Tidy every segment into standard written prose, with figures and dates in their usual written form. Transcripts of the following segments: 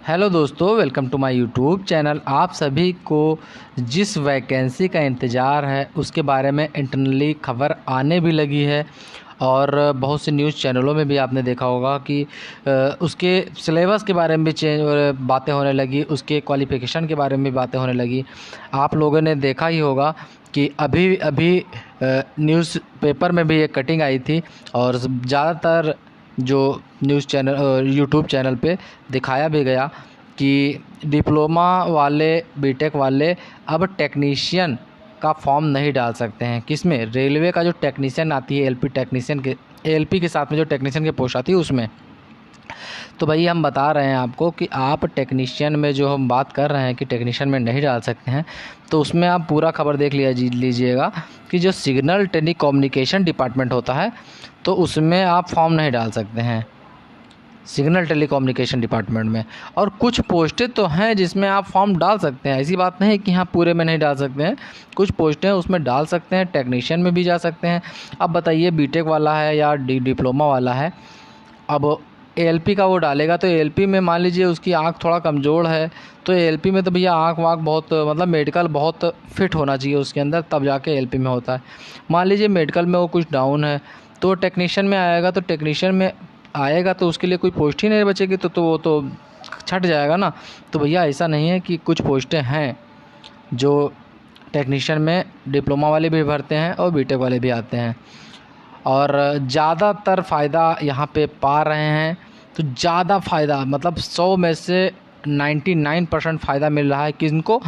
Hello दोस्तों, welcome to my YouTube channel. आप सभी को जिस वैकेंसी का इंतज़ार है उसके बारे में इंटरनली खबर आने भी लगी है और बहुत से न्यूज़ चैनलों में भी आपने देखा होगा कि उसके सिलेबस के बारे में भी बातें होने लगी, उसके क्वालिफ़िकेशन के बारे में भी बातें होने लगी। आप लोगों ने देखा ही होगा कि अभी अभी न्यूज़पेपर में भी एक कटिंग आई थी और ज़्यादातर जो न्यूज़ चैनल यूट्यूब चैनल पे दिखाया भी गया कि डिप्लोमा वाले बीटेक वाले अब टेक्नीशियन का फॉर्म नहीं डाल सकते हैं। किसमें? रेलवे का जो टेक्नीशियन आती है एलपी टेक्नीशियन के, एलपी के साथ में जो टेक्नीशियन की पोस्ट आती है उसमें। तो भाई हम बता रहे हैं आपको कि आप टेक्नीशियन में जो हम बात कर रहे हैं कि टेक्नीशियन में नहीं डाल सकते हैं, तो उसमें आप पूरा खबर देख लीजिएगा कि जो सिग्नल टेलीकम्युनिकेशन डिपार्टमेंट होता है तो उसमें आप फॉर्म नहीं डाल सकते हैं, सिग्नल टेलीकम्युनिकेशन डिपार्टमेंट में। और कुछ पोस्टें तो हैं जिसमें आप फॉर्म डाल सकते हैं, ऐसी बात नहीं कि हाँ पूरे में नहीं डाल सकते हैं। कुछ पोस्टें उसमें डाल सकते हैं, टेक्नीशियन में भी जा सकते हैं। अब बताइए बीटेक वाला है या डिप्लोमा वाला है, अब एएलपी का वो डालेगा तो एएलपी में मान लीजिए उसकी आँख थोड़ा कमज़ोर है तो एएलपी में तो भैया आँख वाँख बहुत मतलब मेडिकल बहुत फिट होना चाहिए उसके अंदर, तब जाके एएलपी में होता है। मान लीजिए मेडिकल में वो कुछ डाउन है तो टेक्नीशियन में आएगा, तो टेक्नीशियन में आएगा तो उसके लिए कोई पोस्ट ही नहीं बचेगी, तो वो तो छट जाएगा ना। तो भैया ऐसा नहीं है कि कुछ पोस्टें हैं जो टेक्नीशियन में डिप्लोमा वाले भी भरते हैं और बीटेक वाले भी आते हैं और ज़्यादातर फ़ायदा यहाँ पे पा रहे हैं। तो ज़्यादा फ़ायदा मतलब 100 में से 99% फ़ायदा मिल रहा है किनको?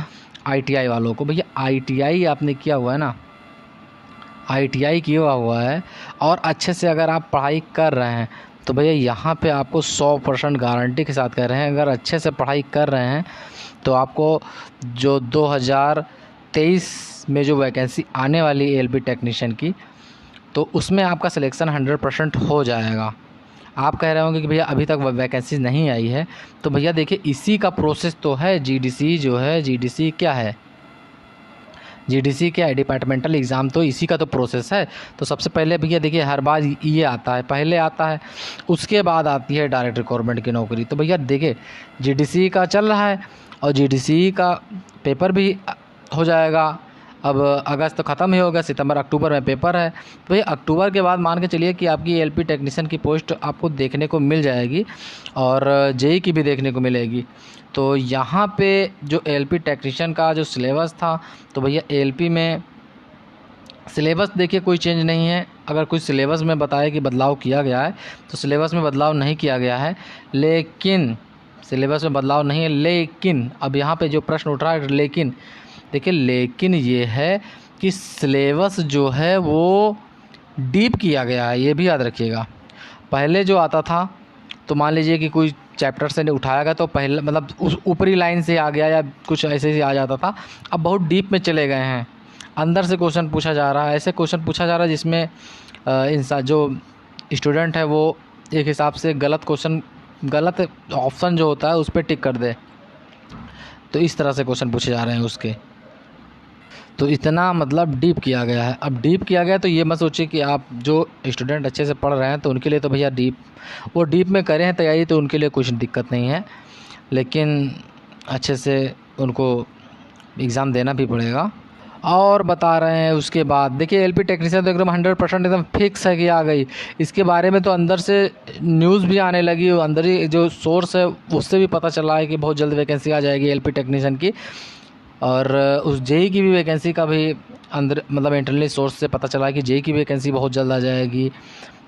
आईटीआई वालों को। भैया आईटीआई आपने किया हुआ है ना, आईटीआई किया हुआ है और अच्छे से अगर आप पढ़ाई कर रहे हैं तो भैया यहाँ पे आपको 100% गारंटी के साथ कह रहे हैं, अगर अच्छे से पढ़ाई कर रहे हैं तो आपको जो 2023 में जो वैकेंसी आने वाली एलपी टेक्नीशियन की, तो उसमें आपका सिलेक्शन 100% हो जाएगा। आप कह रहे होंगे कि भैया अभी तक वैकेंसी नहीं आई है, तो भैया देखिए इसी का प्रोसेस तो है। जीडीसी जो है, जीडीसी क्या है? जीडीसी क्या है? डिपार्टमेंटल एग्ज़ाम, तो इसी का तो प्रोसेस है। तो सबसे पहले भैया देखिए हर बार ये आता है, पहले आता है, उसके बाद आती है डायरेक्ट रिक्रूटमेंट की नौकरी। तो भैया देखिए जीडीसी का चल रहा है और जीडीसी का पेपर भी हो जाएगा। अब अगस्त तो ख़त्म ही होगा, सितंबर अक्टूबर में पेपर है। तो ये अक्टूबर के बाद मान के चलिए कि आपकी एलपी टेक्नीशियन की पोस्ट आपको देखने को मिल जाएगी और जेई की भी देखने को मिलेगी। तो यहाँ पे जो एलपी टेक्नीशियन का जो सिलेबस था, तो भैया एलपी में सिलेबस देखिए कोई चेंज नहीं है। अगर कोई सिलेबस में बताए कि बदलाव किया गया है तो सिलेबस में बदलाव नहीं किया गया है, लेकिन सिलेबस में बदलाव नहीं है। लेकिन अब यहाँ पे जो प्रश्न उठ रहा है, लेकिन देखिए लेकिन ये है कि सिलेबस जो है वो डीप किया गया है, ये भी याद रखिएगा। पहले जो आता था तो मान लीजिए कि कोई चैप्टर से उठाया गया तो पहले मतलब उस ऊपरी लाइन से आ गया या कुछ ऐसे ही आ जाता था। अब बहुत डीप में चले गए हैं, अंदर से क्वेश्चन पूछा जा रहा है, ऐसे क्वेश्चन पूछा जा रहा है जिसमें इंसान जो स्टूडेंट है वो एक हिसाब से गलत क्वेश्चन, गलत ऑप्शन जो होता है उस पर टिक कर दे। तो इस तरह से क्वेश्चन पूछे जा रहे हैं उसके, तो इतना मतलब डीप किया गया है। अब डीप किया गया तो ये मत सोचिए कि आप जो स्टूडेंट अच्छे से पढ़ रहे हैं तो उनके लिए तो भैया वो डीप में करें हैं तैयारी तो उनके लिए कुछ दिक्कत नहीं है, लेकिन अच्छे से उनको एग्ज़ाम देना भी पड़ेगा। और बता रहे हैं उसके बाद देखिए एलपी टेक्नीशियन तो एकदम 100% एकदम फिक्स है कि आ गई। इसके बारे में तो अंदर से न्यूज़ भी आने लगी, अंदर ही जो सोर्स है उससे भी पता चला है कि बहुत जल्द वैकेंसी आ जाएगी एलपी टेक्नीशियन की। और उस जेई की भी वैकेंसी का भी अंदर मतलब इंटरनली सोर्स से पता चला है कि जेई की वैकेंसी बहुत जल्द आ जाएगी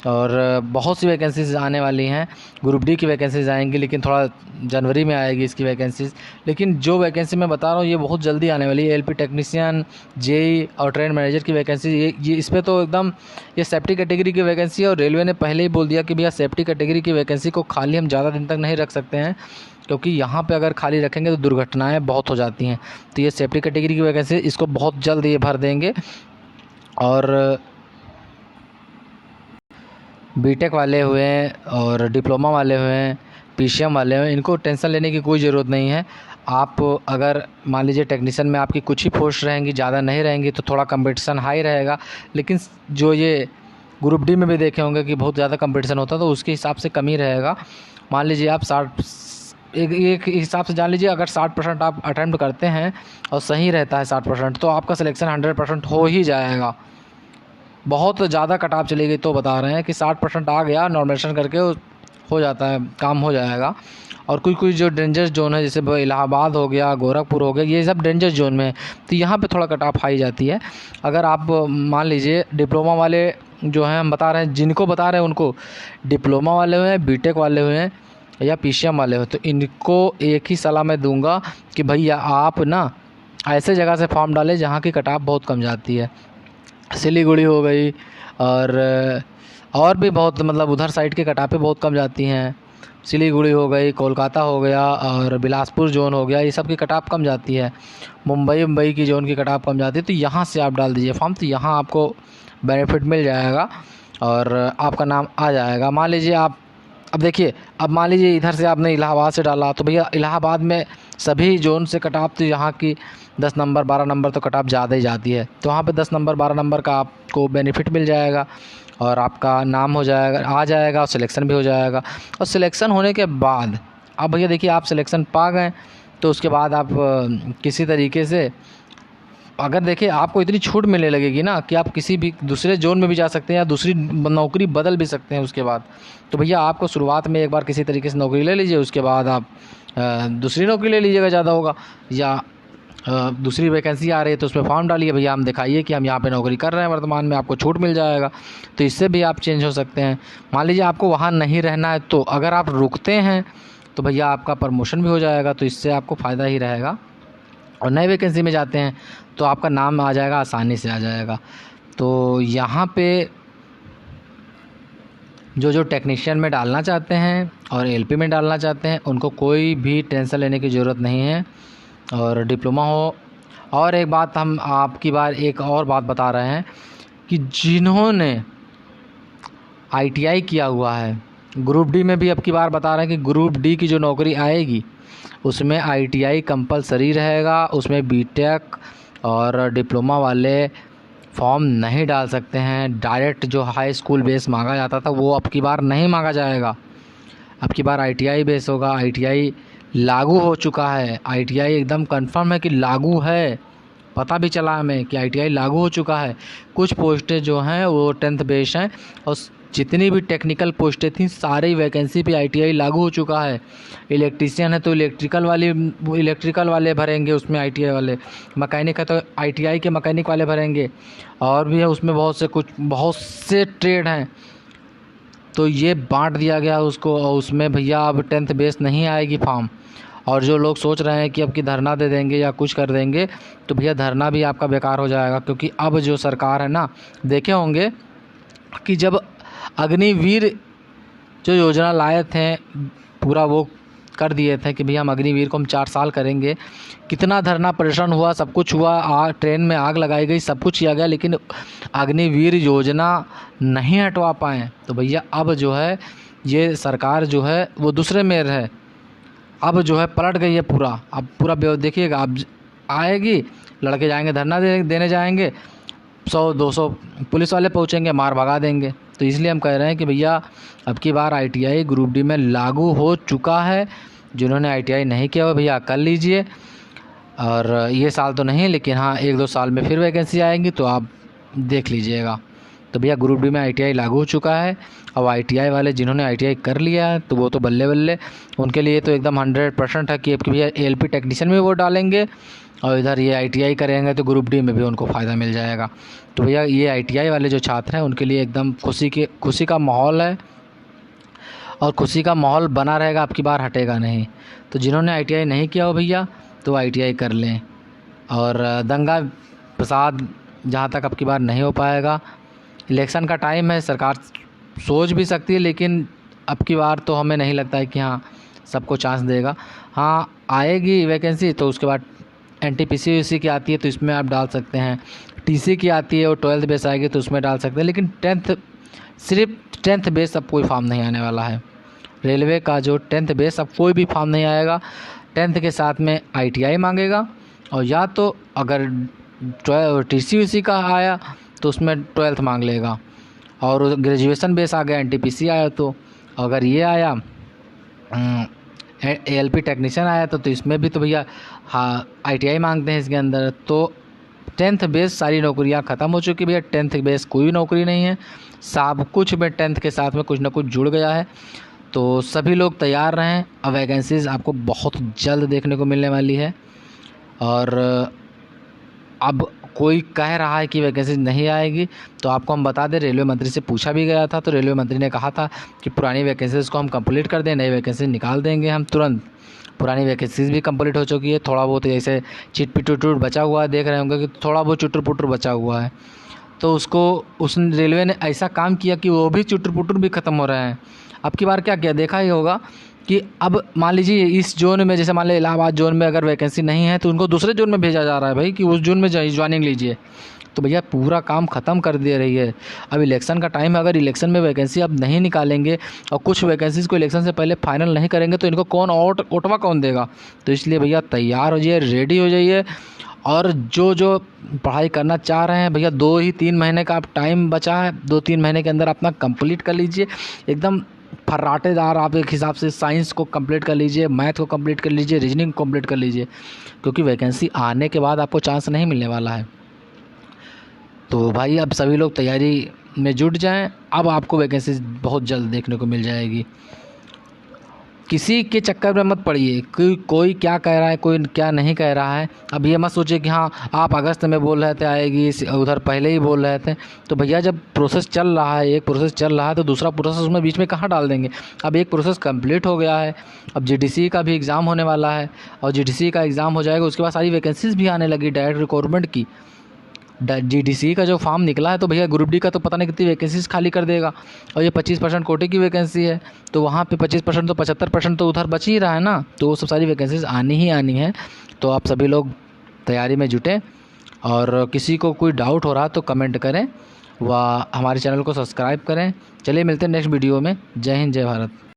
और बहुत सी वैकेंसीज आने वाली हैं। ग्रुप डी की वैकेंसीज आएंगी लेकिन थोड़ा जनवरी में आएगी इसकी वैकेंसीज, लेकिन जो वैकेंसी मैं बता रहा हूँ ये बहुत जल्दी आने वाली है। एलपी टेक्नीशियन, जेई और ट्रेन मैनेजर की वैकेंसी ये इस पर तो एकदम ये सेफ्टी कैटेगरी की वैकेंसी है और रेलवे ने पहले ही बोल दिया कि भैया सेफ्टी कैटेगरी की वैकेंसी को खाली हम ज़्यादा दिन तक नहीं रख सकते हैं, क्योंकि यहाँ पे अगर खाली रखेंगे तो दुर्घटनाएं बहुत हो जाती हैं। तो ये सेफ्टी कैटेगरी की वैकेंसी इसको बहुत जल्द ये भर देंगे। और बीटेक वाले हुए और डिप्लोमा वाले हुए, पीसीएम वाले हुए, इनको टेंशन लेने की कोई ज़रूरत नहीं है। आप अगर मान लीजिए टेक्नीशियन में आपकी कुछ ही पोस्ट रहेंगी, ज़्यादा नहीं रहेंगी, तो थोड़ा कंपटीशन हाई रहेगा। लेकिन जो ये ग्रुप डी में भी देखे होंगे कि बहुत ज़्यादा कंपटीशन होता है तो उसके हिसाब से कम ही रहेगा। मान लीजिए आप एक हिसाब से जान लीजिए, अगर 60% आप अटैम्प्ट करते हैं और सही रहता है 60%, तो आपका सिलेक्शन 100% हो ही जाएगा। बहुत ज़्यादा कट ऑफ चली गई तो बता रहे हैं कि 60% आ गया, नॉर्मलाइजेशन करके हो जाता है, काम हो जाएगा। और कुछ जो डेंजर जोन है, जैसे इलाहाबाद हो गया, गोरखपुर हो गया, ये सब डेंजर जोन में है, तो यहाँ पे थोड़ा कट ऑफ हाई जाती है। अगर आप मान लीजिए डिप्लोमा वाले जो हैं, हम बता रहे हैं जिनको बता रहे हैं उनको, डिप्लोमा वाले हुए, बीटेक वाले हुए या पीसीएम वाले हो, तो इनको एक ही सलाह मैं दूंगा कि भैया आप ना ऐसे जगह से फॉर्म डालें जहाँ की कट ऑफ बहुत कम जाती है। सिलीगुड़ी हो गई और भी बहुत, मतलब उधर साइड के कट ऑफ बहुत कम जाती हैं। सिलीगुड़ी हो गई, कोलकाता हो गया और बिलासपुर जोन हो गया, ये सब की कट ऑफ कम जाती है। मुंबई की जोन की कट ऑफ कम जाती है। तो यहाँ से आप डाल दीजिए फॉर्म, तो यहाँ आपको बेनिफिट मिल जाएगा और आपका नाम आ जाएगा। मान लीजिए आप, अब देखिए, अब मान लीजिए इधर से आपने इलाहाबाद से डाला, तो भैया इलाहाबाद में सभी जोन से कट ऑफ, तो यहाँ की 10 नंबर 12 नंबर तो कट ऑफ ज़्यादा ही जाती है, तो वहाँ पे 10 नंबर 12 नंबर का आपको बेनिफिट मिल जाएगा और आपका नाम हो जाएगा, आ जाएगा और सिलेक्शन भी हो जाएगा। और सिलेक्शन होने के बाद अब भैया देखिए, आप सिलेक्शन पा गए तो उसके बाद आप किसी तरीके से, अगर देखिए आपको इतनी छूट मिलने लगेगी ना कि आप किसी भी दूसरे जोन में भी जा सकते हैं या दूसरी नौकरी बदल भी सकते हैं उसके बाद, तो भैया आपको शुरुआत में एक बार किसी तरीके से नौकरी ले लीजिए, उसके बाद आप दूसरी नौकरी ले लीजिएगा, ज़्यादा होगा। या दूसरी वैकेंसी आ रही है तो उसमें फॉर्म डालिए, भैया हम दिखाइए कि हम यहाँ पे नौकरी कर रहे हैं वर्तमान में, आपको छूट मिल जाएगा। तो इससे भी आप चेंज हो सकते हैं। मान लीजिए आपको वहाँ नहीं रहना है, तो अगर आप रुकते हैं तो भैया आपका प्रमोशन भी हो जाएगा, तो इससे आपको फ़ायदा ही रहेगा। और नई वैकेंसी में जाते हैं तो आपका नाम आ जाएगा, आसानी से आ जाएगा। तो यहाँ पे जो टेक्नीशियन में डालना चाहते हैं और एलपी में डालना चाहते हैं, उनको कोई भी टेंशन लेने की ज़रूरत नहीं है, और डिप्लोमा हो। और एक बात हम आपकी बार एक और बात बता रहे हैं कि जिन्होंने आईटीआई किया हुआ है, ग्रुप डी में भी अब की बार बता रहे हैं कि ग्रुप डी की जो नौकरी आएगी उसमें आईटीआई कंपलसरी रहेगा, उसमें बीटेक और डिप्लोमा वाले फॉर्म नहीं डाल सकते हैं। डायरेक्ट जो हाई स्कूल बेस मांगा जाता था वो अब की बार नहीं मांगा जाएगा, अब की बार आईटीआई बेस होगा। आईटीआई लागू हो चुका है, आईटीआई एकदम कंफर्म है कि लागू है, पता भी चला हमें कि आईटीआई लागू हो चुका है। कुछ पोस्टें जो हैं वो 10th बेस हैं, और जितनी भी टेक्निकल पोस्टें थी सारी वैकेंसी पे आईटीआई लागू हो चुका है। इलेक्ट्रीशियन है तो इलेक्ट्रिकल वाले भरेंगे उसमें, आईटीआई वाले। मैकेनिक है तो आईटीआई के मैकेनिक वाले भरेंगे, और भी है उसमें बहुत से ट्रेड हैं। तो ये बांट दिया गया उसको, और उसमें भैया अब 10th बेस नहीं आएगी फॉर्म। और जो लोग सोच रहे हैं कि अब की धरना दे देंगे या कुछ कर देंगे, तो भैया धरना भी आपका बेकार हो जाएगा। क्योंकि अब जो सरकार है ना, देखे होंगे कि जब अग्निवीर जो योजना लाए थे, पूरा वो कर दिए थे कि भैया हम अग्निवीर को हम 4 साल करेंगे, कितना धरना प्रदर्शन हुआ, सब कुछ हुआ, ट्रेन में आग लगाई गई, सब कुछ किया गया, लेकिन अग्निवीर योजना नहीं हटवा पाए। तो भैया अब जो है ये सरकार जो है वो दूसरे में है, अब जो है पलट गई है पूरा। अब पूरा देखिएगा, अब आएगी, लड़के जाएंगे धरना देने जाएंगे, 100-200 पुलिस वाले पहुंचेंगे, मार भगा देंगे। तो इसलिए हम कह रहे हैं कि भैया अब की बार आईटीआई ग्रुप डी में लागू हो चुका है। जिन्होंने आईटीआई नहीं किया वो भैया कर लीजिए, और ये साल तो नहीं, लेकिन हाँ 1-2 साल में फिर वैकेंसी आएंगी तो आप देख लीजिएगा। तो भैया ग्रुप डी में आईटीआई लागू हो चुका है। अब आईटीआई वाले जिन्होंने आईटीआई कर लिया है तो वो तो बल्ले बल्ले, उनके लिए तो एकदम 100% है कि अब भैया एलपी टेक्नीशियन में वो डालेंगे, और इधर ये आईटीआई करेंगे तो ग्रुप डी में भी उनको फ़ायदा मिल जाएगा। तो भैया ये आईटीआई वाले जो छात्र हैं उनके लिए एकदम खुशी का माहौल है, और खुशी का माहौल बना रहेगा, अब की बार हटेगा नहीं। तो जिन्होंने आईटीआई नहीं किया हो भैया तो आईटीआई कर लें। और दंगा फसाद जहाँ तक अब की बार नहीं हो पाएगा। इलेक्शन का टाइम है, सरकार सोच भी सकती है, लेकिन अब की बार तो हमें नहीं लगता है कि हाँ सबको चांस देगा। हाँ आएगी वैकेंसी तो उसके बाद एनटीपीसी की आती है तो इसमें आप डाल सकते हैं, टीसी की आती है और 12th बेस आएगी तो उसमें डाल सकते हैं, लेकिन सिर्फ 10th बेस अब कोई फॉर्म नहीं आने वाला है। रेलवे का जो 10th बेस अब कोई भी फॉर्म नहीं आएगा। 10th के साथ में आईटीआई मांगेगा, और या तो अगर टीसी का आया तो उसमें 12th मांग लेगा, और ग्रेजुएशन बेस आ गया, एनटीपीसी आया तो, अगर ये आया ALP टेक्नीशियन आया था, तो इसमें भी तो भैया हाँ ITI मांगते हैं इसके अंदर। तो 10th बेस सारी नौकरियां ख़त्म हो चुकी भैया, 10th बेस कोई नौकरी नहीं है, सब कुछ में 10th के साथ में कुछ ना कुछ जुड़ गया है। तो सभी लोग तैयार रहें, अब वैकेंसीज़ आपको बहुत जल्द देखने को मिलने वाली है। और अब कोई कह रहा है कि वैकेंसी नहीं आएगी, तो आपको हम बता दें, रेलवे मंत्री से पूछा भी गया था, तो रेलवे मंत्री ने कहा था कि पुरानी वैकेंसीज़ को हम कंप्लीट कर दें, नई वैकेंसी निकाल देंगे हम तुरंत। पुरानी वैकेंसीज़ भी कंप्लीट हो चुकी है, थोड़ा बहुत जैसे चिट पिटुट बचा हुआ है, देख रहे होंगे कि थोड़ा बहुत चुटर पुटर बचा हुआ है, तो उसको उस रेलवे ने ऐसा काम किया कि वो भी चुटर पुटर भी ख़त्म हो रहे हैं। अब की बार क्या किया, देखा ही होगा कि अब मान लीजिए इस जोन में, जैसे मान लीजिए इलाहाबाद जोन में अगर वैकेंसी नहीं है तो उनको दूसरे जोन में भेजा जा रहा है भाई कि उस जोन में ज्वाइनिंग लीजिए। तो भैया पूरा काम ख़त्म कर दे रही है। अब इलेक्शन का टाइम है, अगर इलेक्शन में वैकेंसी अब नहीं निकालेंगे और कुछ वैकेंसीज़ को इलेक्शन से पहले फाइनल नहीं करेंगे तो इनको कौन ओटवा कौन देगा। तो इसलिए भैया तैयार हो जाइए, रेडी हो जाइए। और जो पढ़ाई करना चाह रहे हैं भैया, 2-3 महीने का आप टाइम बचा है, 2-3 महीने के अंदर अपना कंप्लीट कर लीजिए एकदम फर्राटेदार। आप एक हिसाब से साइंस को कंप्लीट कर लीजिए, मैथ को कंप्लीट कर लीजिए, रीजनिंग को कंप्लीट कर लीजिए, क्योंकि वैकेंसी आने के बाद आपको चांस नहीं मिलने वाला है। तो भाई अब सभी लोग तैयारी में जुट जाएं, अब आपको वैकेंसी बहुत जल्द देखने को मिल जाएगी। किसी के चक्कर में मत पड़िए कि कोई क्या कह रहा है, कोई क्या नहीं कह रहा है। अब ये मत सोचिए कि हाँ आप अगस्त में बोल रहे थे आएगी, उधर पहले ही बोल रहे थे। तो भैया जब प्रोसेस चल रहा है, एक प्रोसेस चल रहा है तो दूसरा प्रोसेस उसमें बीच में कहाँ डाल देंगे। अब एक प्रोसेस कंप्लीट हो गया है, अब GDC का भी एग्ज़ाम होने वाला है, और GDC का एग्ज़ाम हो जाएगा उसके बाद सारी वैकेंसीज़ भी आने लगी डायरेक्ट रिक्रूटमेंट की। GDC का जो फॉर्म निकला है तो भैया ग्रुप डी का तो पता नहीं कितनी वैकेंसीज खाली कर देगा, और ये 25% कोटे की वैकेंसी है, तो वहाँ पे 25% तो 75% तो उधर बच ही रहा है ना। तो वो सब सारी वैकेंसीज आनी ही आनी है। तो आप सभी लोग तैयारी में जुटें, और किसी को कोई डाउट हो रहा तो कमेंट करें, व हमारे चैनल को सब्सक्राइब करें। चलिए मिलते हैं नेक्स्ट वीडियो में। जय हिंद, जय भारत।